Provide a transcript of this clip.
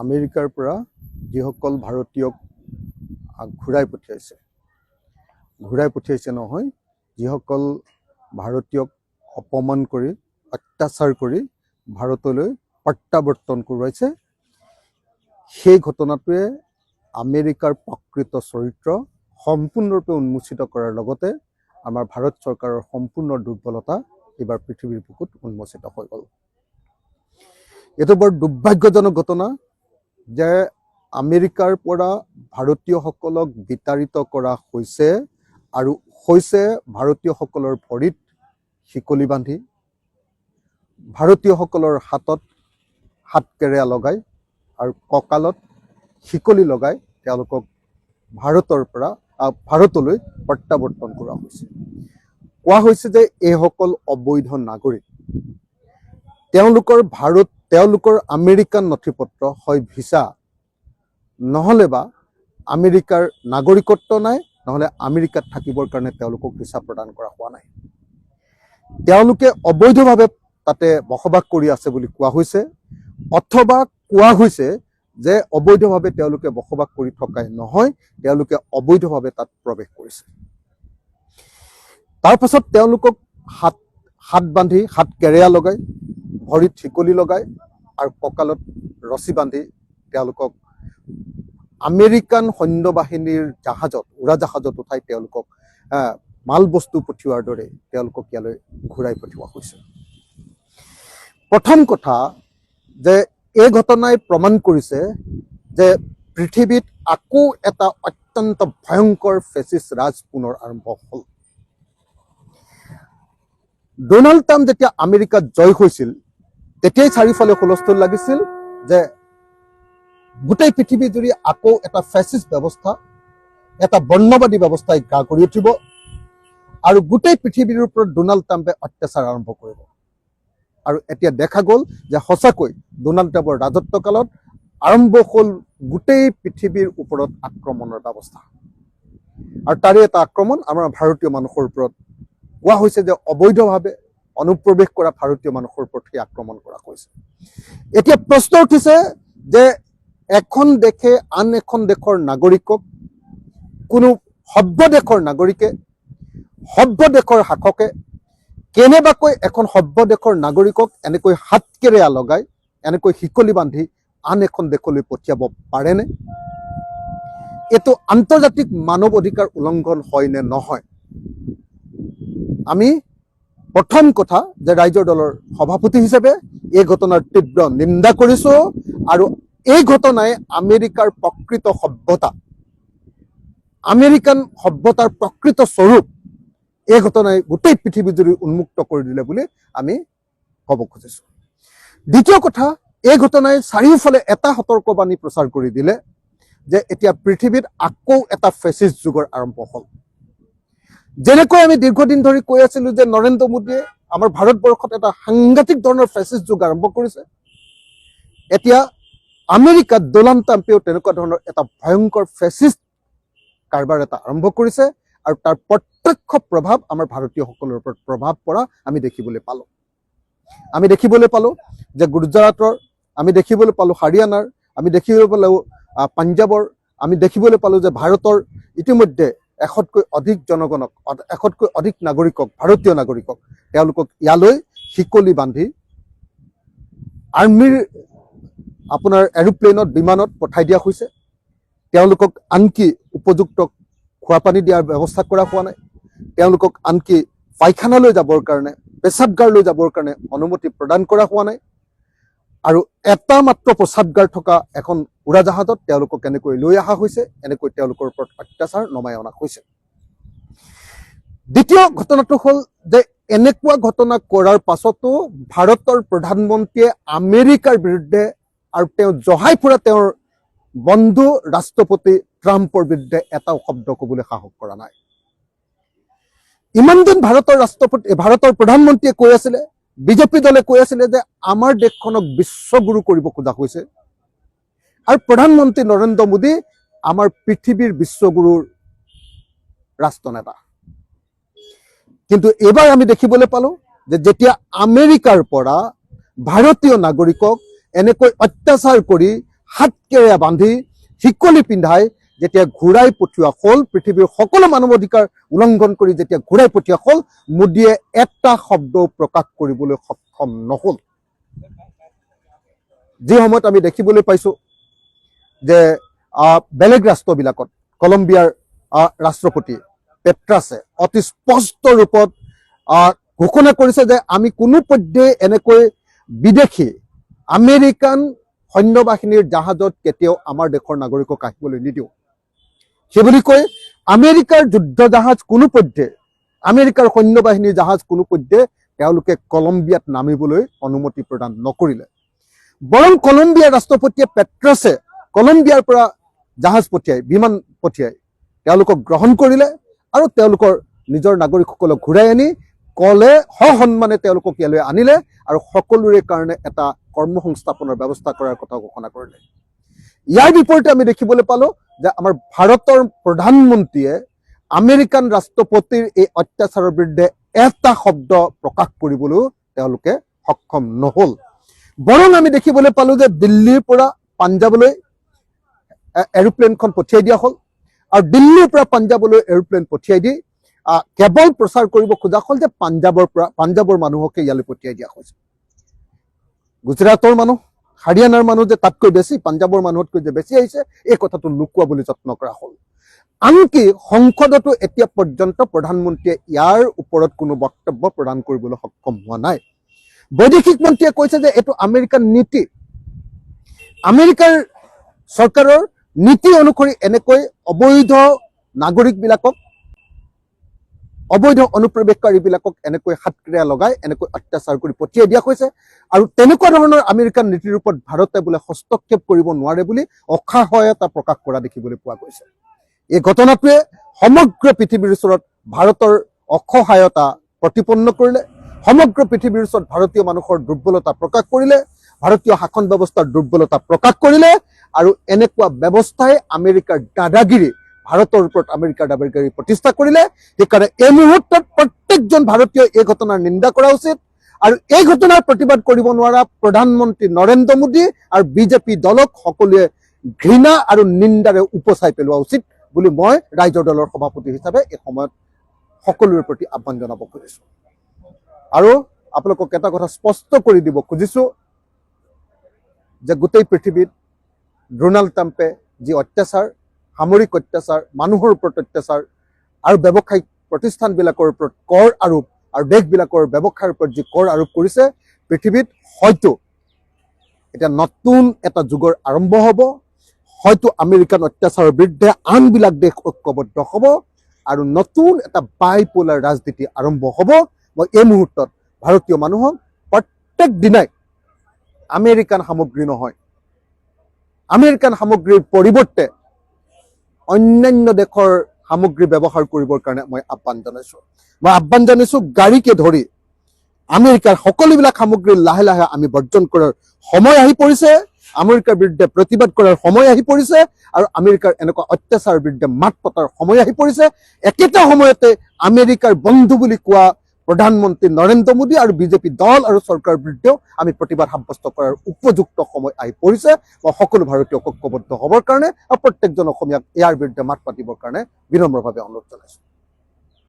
আমেৰিকাৰ পৰা যিসকল ভাৰতীয়ক ঘূৰাই পঠিয়াইছে নহয়, যিসকল ভাৰতীয়ক অপমান কৰি অত্যাচাৰ কৰি ভাৰতলৈ প্ৰত্যাৱৰ্তন কৰোৱাইছে, সেই ঘটনাটোৱে আমেৰিকাৰ প্ৰকৃত চৰিত্ৰ সম্পূৰ্ণৰূপে উন্মোচিত কৰাৰ লগতে আমাৰ ভাৰত চৰকাৰৰ সম্পূৰ্ণ দুৰ্বলতা এইবাৰ পৃথিৱীৰ বুকুত উন্মোচিত হৈ গ'ল। এইটো বৰ দুৰ্ভাগ্যজনক ঘটনা যে আমেৰিকাৰ পৰা ভাৰতীয়সকলক বিতাড়িত কৰা হৈছে আৰু ভাৰতীয়সকলৰ ভৰিত শিকলি বান্ধি, ভাৰতীয়সকলৰ হাতত হাতকেৰেয়া লগাই আৰু কঁকালত শিকলি লগাই তেওঁলোকক ভাৰতলৈ প্ৰত্যাৱৰ্তন কৰা হৈছে। কোৱা হৈছে যে এইসকল অবৈধ নাগৰিক, তেওঁলোকৰ আমেৰিকান নথিপত্ৰ হয় ভিছা, নহ'লে বা আমেৰিকাৰ নাগৰিকত্ব নাই, নহ'লে আমেৰিকাত থাকিবৰ কাৰণে তেওঁলোকক ভিছা প্ৰদান কৰা হোৱা নাই। তেওঁলোকে অবৈধভাৱে তাতে বসবাস কৰি আছে বুলি কোৱা হৈছে, অথবা কোৱা হৈছে যে অবৈধভাৱে তেওঁলোকে বসবাস কৰি থকাই নহয়, তেওঁলোকে অবৈধভাৱে তাত প্ৰৱেশ কৰিছে। তাৰ পাছত তেওঁলোকক হাত বান্ধি, হাত কেৰেয়া লগাই, ভৰিত শিকলি লগাই আৰু কঁকালত ৰছী বান্ধি তেওঁলোকক আমেৰিকান সৈন্য বাহিনীৰ উৰাজাহাজত উঠাই তেওঁলোকক মাল বস্তু পঠিওৱাৰ দৰে তেওঁলোকক ইয়ালৈ ঘূৰাই পঠিওৱা হৈছে। প্ৰথম কথা যে এই ঘটনাই প্ৰমাণ কৰিছে যে পৃথিৱীত আকৌ এটা অত্যন্ত ভয়ংকৰ ফেচিষ্ট ৰাজ পুনৰ আৰম্ভ হ'ল। ডোনাল্ড ট্ৰাম্প যেতিয়া আমেৰিকাত জয় হৈছিল, তেতিয়াই চাৰিওফালে হুলস্থুল লাগিছিল যে গোটেই পৃথিৱী জুৰি আকৌ এটা ফেচিষ্ট ব্যৱস্থা, এটা বৰ্ণবাদী ব্যৱস্থাই গা কৰি উঠিব আৰু গোটেই পৃথিৱীৰ ওপৰত ডোনাল্ড ট্ৰাম্পে অত্যাচাৰ আৰম্ভ কৰিব। আৰু এতিয়া দেখা গ'ল যে সঁচাকৈ ডোনাল্ড ট্ৰাম্পৰ ৰাজত্বকালত আৰম্ভ হ'ল গোটেই পৃথিৱীৰ ওপৰত আক্ৰমণৰ ব্যৱস্থা। আৰু তাৰে এটা আক্ৰমণ আমাৰ ভাৰতীয় মানুহৰ ওপৰত কোৱা হৈছে যে অবৈধভাৱে অনুপ্ৰৱেশ কৰা ভাৰতীয় মানুহৰ ওপৰত সেই আক্ৰমণ কৰা হৈছে। এতিয়া প্ৰশ্ন উঠিছে যে এখন দেশে আন এখন দেশৰ নাগৰিকক, কোনো সভ্য দেশৰ নাগৰিকে, সভ্য দেশৰ শাসকে কেনেবাকৈ এখন সভ্য দেশৰ নাগৰিকক এনেকৈ হাতকেৰেয়া লগাই, এনেকৈ শিকলি বান্ধি আন এখন দেশলৈ পঠিয়াব পাৰেনে? এইটো আন্তৰ্জাতিক মানৱ অধিকাৰ উলংঘন হয় নে নহয়? আমি প্ৰথম কথা যে ৰাইজৰ দলৰ সভাপতি হিচাপে এই ঘটনাৰ তীব্ৰ নিন্দা কৰিছো আৰু এই ঘটনাই আমেৰিকাৰ প্ৰকৃত সভ্যতা, আমেৰিকান সভ্যতাৰ প্ৰকৃত স্বৰূপ এই ঘটনাই গোটেই পৃথিৱী জুৰি উন্মুক্ত কৰি দিলে বুলি আমি ক'ব খুজিছো। দ্বিতীয় কথা, এই ঘটনাই চাৰিওফালে এটা সতৰ্কবাণী প্ৰচাৰ কৰি দিলে যে এতিয়া পৃথিৱীত আকৌ এটা ফেচিষ্ট যুগৰ আৰম্ভ হ'ল। যেনেকৈ আমি দীৰ্ঘদিন ধৰি কৈ আছিলো যে নৰেন্দ্ৰ মোদীয়ে আমাৰ ভাৰতবৰ্ষত এটা সাংঘাতিক ধৰণৰ ফেচিষ্ট যুগ আৰম্ভ কৰিছে, এতিয়া আমেৰিকাত ডোনাল্ড ট্ৰাম্পেও তেনেকুৱা ধৰণৰ এটা ভয়ংকৰ ফেচিষ্ট কাৰবাৰ এটা আৰম্ভ কৰিছে আৰু তাৰ প্ৰত্যক্ষ প্ৰভাৱ আমাৰ ভাৰতীয়সকলৰ ওপৰত প্ৰভাৱ পৰা আমি দেখিবলৈ পালোঁ। আমি দেখিবলৈ পালোঁ যে গুজৰাটৰ, আমি দেখিবলৈ পালোঁ হাৰিয়ানাৰ, আমি দেখিবলৈ পালোঁ পাঞ্জাৱৰ, আমি দেখিবলৈ পালোঁ যে ভাৰতৰ ইতিমধ্যে 100তকৈ অধিক জনগণক, 100তকৈ অধিক নাগৰিকক, ভাৰতীয় নাগৰিকক তেওঁলোকক ইয়ালৈ শিকলি বান্ধি আৰ্মিৰ আপোনাৰ এৰোপ্লেনত, বিমানত পঠাই দিয়া হৈছে। তেওঁলোকক আনকি উপযুক্ত খোৱা পানী দিয়াৰ ব্যৱস্থা কৰা হোৱা নাই, তেওঁলোকক আনকি পায়খানালৈ যাবৰ কাৰণে, পেচাবগাৰলৈ যাবৰ কাৰণে অনুমতি প্ৰদান কৰা হোৱা নাই। আৰু এটা মাত্ৰ প্ৰস্ৰাৱগাৰ থকা এখন উৰাজাহাজত তেওঁলোকক এনেকৈ লৈ অহা হৈছে, এনেকৈ তেওঁলোকৰ ওপৰত অত্যাচাৰ নমাই অনা হৈছে। দ্বিতীয় ঘটনাটো হ'ল যে এনেকুৱা ঘটনা কৰাৰ পাছতো ভাৰতৰ প্ৰধানমন্ত্ৰীয়ে আমেৰিকাৰ বিৰুদ্ধে আৰু তেওঁ জহাই ফুৰা তেওঁৰ বন্ধু ৰাষ্ট্ৰপতি ট্ৰাম্পৰ বিৰুদ্ধে এটাও শব্দ ক'বলৈ সাহস কৰা নাই। ইমান দিন ভাৰতৰ প্ৰধানমন্ত্ৰীয়ে কৈ আছিলে, বিজেপি দলে কৈ আছিলে যে আমাৰ দেশখনক বিশ্বগুৰু কৰিব খোজা হৈছে, আৰু প্ৰধানমন্ত্ৰী নৰেন্দ্ৰ মোদী আমাৰ পৃথিৱীৰ বিশ্বগুৰুৰ ৰাষ্ট্ৰনেতা। কিন্তু এইবাৰ আমি দেখিবলৈ পালোঁ যে যেতিয়া আমেৰিকাৰ পৰা ভাৰতীয় নাগৰিকক এনেকৈ অত্যাচাৰ কৰি হাতকেৰে বান্ধি শিকলি পিন্ধাই যেতিয়া ঘূৰাই পঠিওৱা হ'ল, পৃথিৱীৰ সকলো মানৱ অধিকাৰ উলংঘন কৰি যেতিয়া ঘূৰাই পঠিওৱা হ'ল, মোদীয়ে এটা শব্দ প্ৰকাশ কৰিবলৈ সক্ষম নহ'ল। যি সময়ত আমি দেখিবলৈ পাইছোঁ যে বেলেগ ৰাষ্ট্ৰবিলাকত কলম্বিয়াৰ ৰাষ্ট্ৰপতি পেট্ৰাছে অতি স্পষ্ট ৰূপত ঘোষণা কৰিছে যে আমি কোনো পধ্যেই এনেকৈ বিদেশী আমেৰিকান সৈন্যবাহিনীৰ জাহাজত কেতিয়াও আমাৰ দেশৰ নাগৰিকক আহিবলৈ নিদিওঁ। সেইবুলি কৈ আমেৰিকাৰ যুদ্ধ জাহাজ কোনো পধ্যে, আমেৰিকাৰ সৈন্যবাহিনীৰ জাহাজ কোনো পধ্যে তেওঁলোকে কলম্বিয়াত নামিবলৈ অনুমতি প্ৰদান নকৰিলে। বৰং কলম্বিয়াৰ ৰাষ্ট্ৰপতিয়ে পেট্ৰাছে কলম্বিয়াৰ পৰা জাহাজ পঠিয়াই, বিমান পঠিয়াই তেওঁলোকক গ্ৰহণ কৰিলে আৰু তেওঁলোকৰ নিজৰ নাগৰিকসকলক ঘূৰাই আনি কলে সসন্মানে তেওঁলোকক ইয়ালৈ আনিলে আৰু সকলোৰে কাৰণে এটা কৰ্মসংস্থাপনৰ ব্যৱস্থা কৰাৰ কথা ঘোষণা কৰিলে। ইয়াৰ বিপৰীতে আমি দেখিবলৈ পালো যে আমাৰ ভাৰতৰ প্ৰধানমন্ত্ৰীয়ে আমেৰিকান ৰাষ্ট্ৰপতিৰ এই অত্যাচাৰৰ বিৰুদ্ধে এটা শব্দ প্ৰকাশ কৰিবলৈও তেওঁলোকে সক্ষম নহ'ল। বৰং আমি দেখিবলৈ পালো যে দিল্লীৰ পৰা পাঞ্জাৱলৈ এৰোপ্লেনখন পঠিয়াই দিয়া হ'ল আৰু দিল্লীৰ পৰা পাঞ্জাৱলৈ এৰোপ্লেন পঠিয়াই দি কেৱল প্ৰচাৰ কৰিব খোজা হ'ল যে পাঞ্জাৱৰ মানুহকে ইয়ালৈ পঠিয়াই দিয়া হৈছে। গুজৰাটৰ মানুহ, হাৰিয়ানাৰ মানুহ যে তাতকৈ বেছি, পাঞ্জাৱৰ মানুহতকৈ যে বেছি আহিছে, এই কথাটো লুকুৱাবলৈ যত্ন কৰা হ'ল। আনকি সংসদতো এতিয়া পৰ্যন্ত প্ৰধানমন্ত্ৰীয়ে ইয়াৰ ওপৰত কোনো বক্তব্য প্ৰদান কৰিবলৈ সক্ষম হোৱা নাই। বৈদেশিক মন্ত্ৰীয়ে কৈছে যে এইটো আমেৰিকাৰ নীতি, আমেৰিকাৰ চৰকাৰৰ নীতি অনুসৰি এনেকৈ অবৈধ নাগৰিকবিলাকক, অবৈধ অনুপ্ৰৱেশকাৰীবিলাকক এনেকৈ হাতক্ৰিয়া লগাই এনেকৈ অত্যাচাৰ কৰি পঠিয়াই দিয়া হৈছে আৰু তেনেকুৱা ধৰণৰ আমেৰিকাৰ নীতিৰ ওপৰত ভাৰতে বোলে হস্তক্ষেপ কৰিব নোৱাৰে বুলি অসহায়তা প্ৰকাশ কৰা দেখিবলৈ পোৱা গৈছে। এই ঘটনাটোৱে সমগ্ৰ পৃথিৱীৰ ওচৰত ভাৰতৰ অসহায়তা প্ৰতিপন্ন কৰিলে, সমগ্ৰ পৃথিৱীৰ ওচৰত ভাৰতীয় মানুহৰ দুৰ্বলতা প্ৰকাশ কৰিলে, ভাৰতীয় শাসন ব্যৱস্থাৰ দুৰ্বলতা প্ৰকাশ কৰিলে আৰু এনেকুৱা ব্যৱস্থাই আমেৰিকাৰ দাদাগিৰি, ভাৰতৰ ওপৰত আমেৰিকাৰ দাদাগিৰি প্ৰতিষ্ঠা কৰিলে। সেইকাৰণে এই মুহূৰ্তত প্ৰত্যেকজন ভাৰতীয় এই ঘটনাৰ নিন্দা কৰা উচিত আৰু এই ঘটনাৰ প্ৰতিবাদ কৰিব নোৱাৰা প্ৰধানমন্ত্ৰী নৰেন্দ্ৰ মোদী আৰু বিজেপি দলক সকলোৱে ঘৃণা আৰু নিন্দাৰে উপচাই পেলোৱা উচিত বুলি মই ৰাইজৰ দলৰ সভাপতি হিচাপে এই সময়ত সকলোৰে প্ৰতি আহ্বান জনাব খুজিছোঁ। আৰু আপোনালোকক এটা কথা স্পষ্ট কৰি দিব খুজিছোঁ যে গোটেই পৃথিৱীত ডোনাল্ড ট্ৰাম্পে যি অত্যাচাৰ, সামৰিক অত্যাচাৰ, মানুহৰ ওপৰত অত্যাচাৰ আৰু ব্যৱসায়িক প্ৰতিষ্ঠানবিলাকৰ ওপৰত কৰ আৰোপ আৰু দেশবিলাকৰ ব্যৱসায়ৰ ওপৰত যি কৰ আৰোপ কৰিছে, পৃথিৱীত হয়তো এতিয়া নতুন এটা যুগৰ আৰম্ভ হ'ব। হয়তো আমেৰিকান অত্যাচাৰৰ বিৰুদ্ধে আনবিলাক দেশ ঐক্যবদ্ধ হ'ব আৰু নতুন এটা বাইপোলাৰ ৰাজনীতি আৰম্ভ হ'ব। মই এই মুহূৰ্তত ভাৰতীয় মানুহক প্ৰত্যেক দিনাই আমেৰিকান সামগ্ৰী নহয়, আমেৰিকান সামগ্ৰীৰ পৰিৱৰ্তে অন্যান্য দেশৰ সামগ্ৰী ব্যৱহাৰ কৰিবৰ কাৰণে মই আহ্বান জনাইছোঁ। গাড়ীকে ধৰি আমেৰিকাৰ সকলোবিলাক সামগ্ৰী লাহে লাহে আমি বৰ্জন কৰাৰ সময় আহি পৰিছে, আমেৰিকাৰ বিৰুদ্ধে প্ৰতিবাদ কৰাৰ সময় আহি পৰিছে আৰু আমেৰিকাৰ এনেকুৱা অত্যাচাৰৰ বিৰুদ্ধে মাত পতাৰ সময় আহি পৰিছে। একেটা সময়তে আমেৰিকাৰ বন্ধু বুলি কোৱা প্ৰধানমন্ত্ৰী নৰেন্দ্ৰ মোদী আৰু বিজেপি দল আৰু চৰকাৰৰ বিৰুদ্ধেও আমি প্ৰতিবাদ সাব্যস্ত কৰাৰ উপযুক্ত সময় আহি পৰিছে। মই সকলো ভাৰতীয়ক ঐক্যবদ্ধ হ'বৰ কাৰণে আৰু প্ৰত্যেকজন অসমীয়াক ইয়াৰ বিৰুদ্ধে মাত পাতিবৰ কাৰণে বিনম্ৰভাৱে অনুৰোধ জনাইছোঁ।